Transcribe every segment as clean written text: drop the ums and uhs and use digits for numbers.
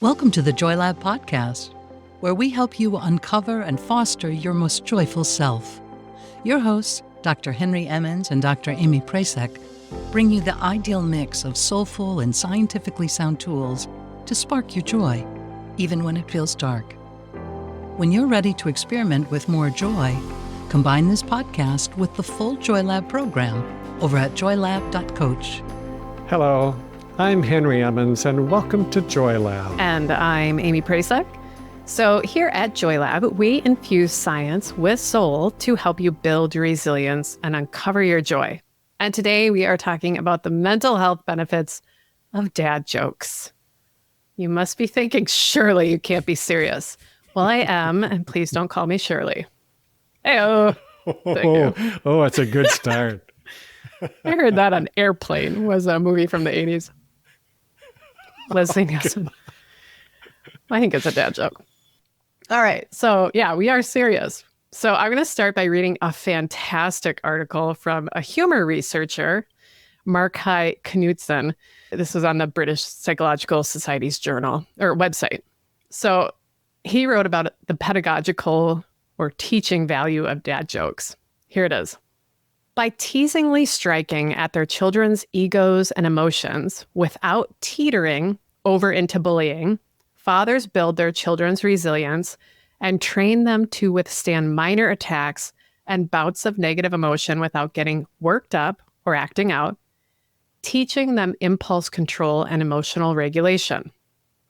Welcome to the Joy Lab podcast, where we help you uncover and foster your most joyful self. Your hosts, Dr. Henry Emmons and Dr. Amy Prasek, bring you the ideal mix of soulful and scientifically sound tools to spark your joy, even when it feels dark. When you're ready to experiment with more joy, combine this podcast with the full Joy Lab program over at joylab.coach. Hello, I'm Henry Emmons, and welcome to Joy Lab. And I'm Amy Prasek. So here at Joy Lab, we infuse science with soul to help you build your resilience and uncover your joy. And today we are talking about the mental health benefits of dad jokes. You must be thinking, surely you can't be serious. Well, I am, and please don't call me Shirley. Hey-oh. Oh, it's a good start. I heard that on Airplane, was a movie from the 80s. Leslie Nielsen. I think it's a dad joke. All right. So yeah, we are serious. So I'm going to start by reading a fantastic article from a humor researcher, Marc Hye-Knudsen. This was on the British Psychological Society's journal or website. So he wrote about the pedagogical or teaching value of dad jokes. Here it is. By teasingly striking at their children's egos and emotions without teetering over into bullying, fathers build their children's resilience and train them to withstand minor attacks and bouts of negative emotion without getting worked up or acting out, teaching them impulse control and emotional regulation.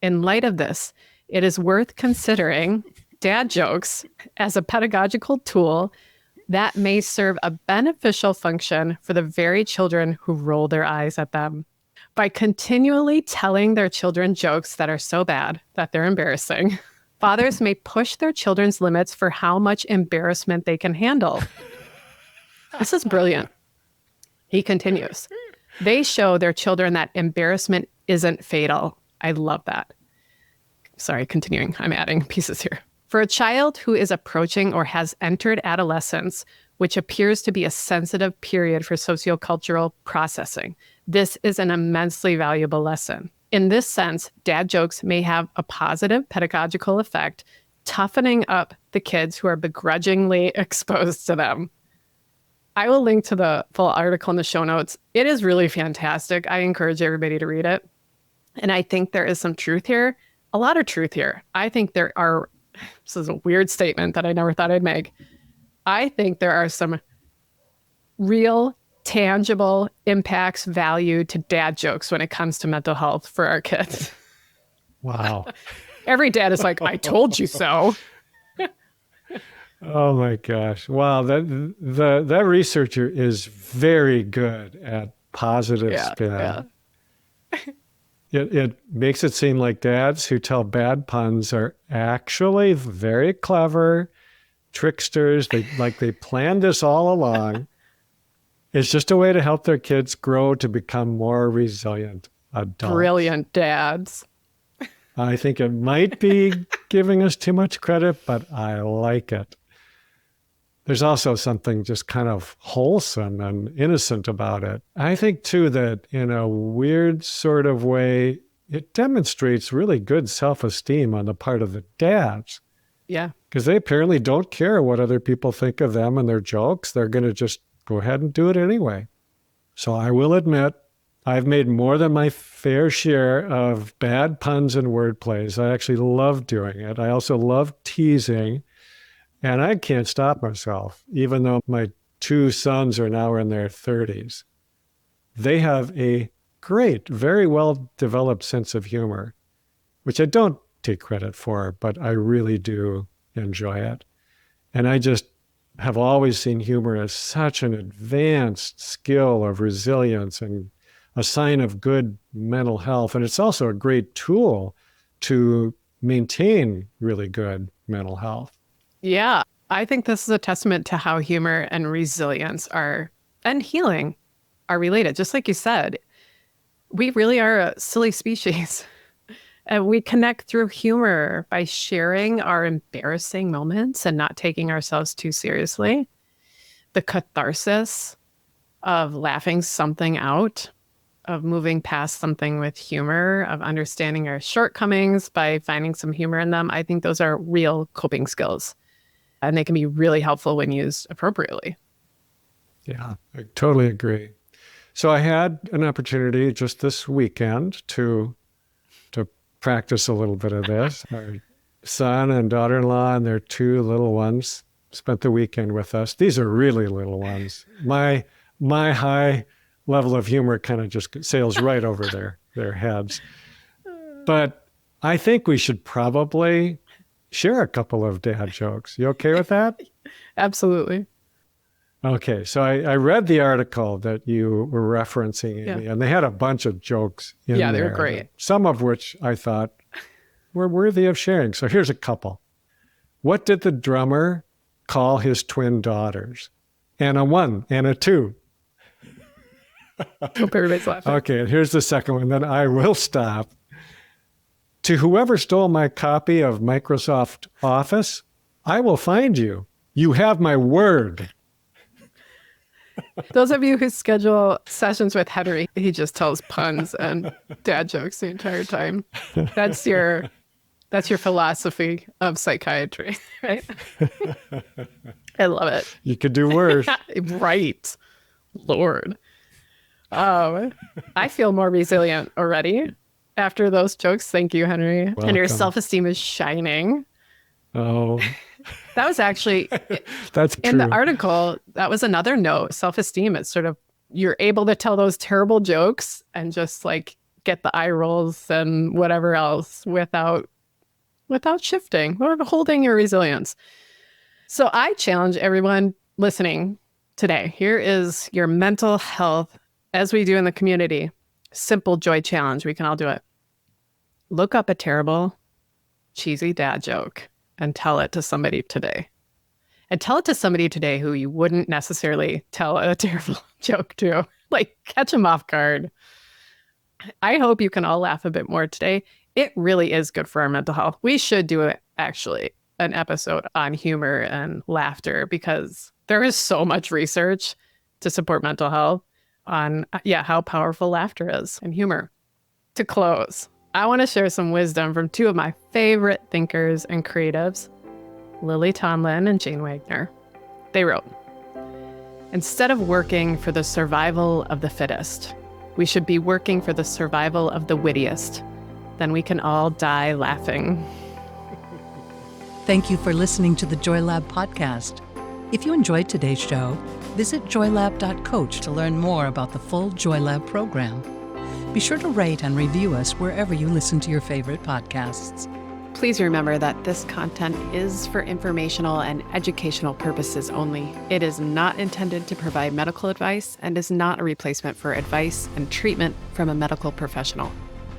In light of this, it is worth considering dad jokes as a pedagogical tool that may serve a beneficial function for the very children who roll their eyes at them. By continually telling their children jokes that are so bad that they're embarrassing, fathers may push their children's limits for how much embarrassment they can handle. This is brilliant. He continues. They show their children that embarrassment isn't fatal. I love that. Sorry, continuing. I'm adding pieces here. For a child who is approaching or has entered adolescence, which appears to be a sensitive period for sociocultural processing, this is an immensely valuable lesson. In this sense, dad jokes may have a positive pedagogical effect, toughening up the kids who are begrudgingly exposed to them. I will link to the full article in the show notes. It is really fantastic. I encourage everybody to read it. And I think there is some truth here, a lot of truth here. I think there are, this is a weird statement that I never thought I'd make. I think there are some real, tangible impacts, value to dad jokes when it comes to mental health for our kids. Wow. Every dad is like, I told you so. Oh my gosh. Wow. That researcher is very good at positive spin. Yeah. It makes it seem like dads who tell bad puns are actually very clever tricksters. They planned this all along. It's just a way to help their kids grow to become more resilient adults. Brilliant dads. I think it might be giving us too much credit, but I like it. There's also something just kind of wholesome and innocent about it. I think, too, that in a weird sort of way, it demonstrates really good self-esteem on the part of the dads. Yeah. Because they apparently don't care what other people think of them and their jokes. They're going to just go ahead and do it anyway. So I will admit, I've made more than my fair share of bad puns and word plays. I actually love doing it. I also love teasing. And I can't stop myself, even though my two sons are now in their 30s. They have a great, very well-developed sense of humor, which I don't take credit for, but I really do enjoy it. And I just have always seen humor as such an advanced skill of resilience and a sign of good mental health. And it's also a great tool to maintain really good mental health. Yeah, I think this is a testament to how humor and resilience and healing are related. Just like you said, we really are a silly species. And we connect through humor by sharing our embarrassing moments and not taking ourselves too seriously. The catharsis of laughing something out of moving past something with humor, of understanding our shortcomings by finding some humor in them. I think those are real coping skills, and they can be really helpful when used appropriately. Yeah, I totally agree. So I had an opportunity just this weekend to practice a little bit of this. Our son and daughter-in-law and their two little ones spent the weekend with us. These are really little ones. My high level of humor kind of just sails right over their heads. But I think we should probably share a couple of dad jokes. You okay with that? Absolutely. Okay, so I read the article that you were referencing, Amy, and they had a bunch of jokes in there. Yeah, they were great. Some of which I thought were worthy of sharing. So here's a couple. What did the drummer call his twin daughters? And a 1 and a 2. Hope everybody's laughing. Okay, and here's the second one. Then I will stop. To whoever stole my copy of Microsoft Office, I will find you. You have my word. Those of you who schedule sessions with Henry, he just tells puns and dad jokes the entire time. That's your philosophy of psychiatry, right? I love it. You could do worse. Right. Lord. I feel more resilient already after those jokes. Thank you, Henry. Welcome. And your self-esteem is shining. Oh. That was actually, that's true. in the article, that was another note. Self-esteem, it's sort of, you're able to tell those terrible jokes and just like get the eye rolls and whatever else without shifting or holding your resilience. So I challenge everyone listening today. Here is your mental health, as we do in the community, simple joy challenge. We can all do it. Look up a terrible, cheesy dad joke and tell it to somebody today. And tell it to somebody today who you wouldn't necessarily tell a terrible joke to. Like, catch them off guard. I hope you can all laugh a bit more today. It really is good for our mental health. We should do actually an episode on humor and laughter, because there is so much research to support mental health on how powerful laughter is and humor. To close, I want to share some wisdom from two of my favorite thinkers and creatives, Lily Tomlin and Jane Wagner. They wrote, "Instead of working for the survival of the fittest, we should be working for the survival of the wittiest. Then we can all die laughing." Thank you for listening to the Joy Lab podcast. If you enjoyed today's show, visit joylab.coach to learn more about the full Joy Lab program. Be sure to rate and review us wherever you listen to your favorite podcasts. Please remember that this content is for informational and educational purposes only. It is not intended to provide medical advice and is not a replacement for advice and treatment from a medical professional.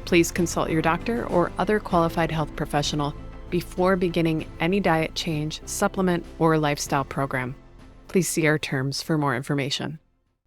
Please consult your doctor or other qualified health professional before beginning any diet change, supplement, or lifestyle program. Please see our terms for more information.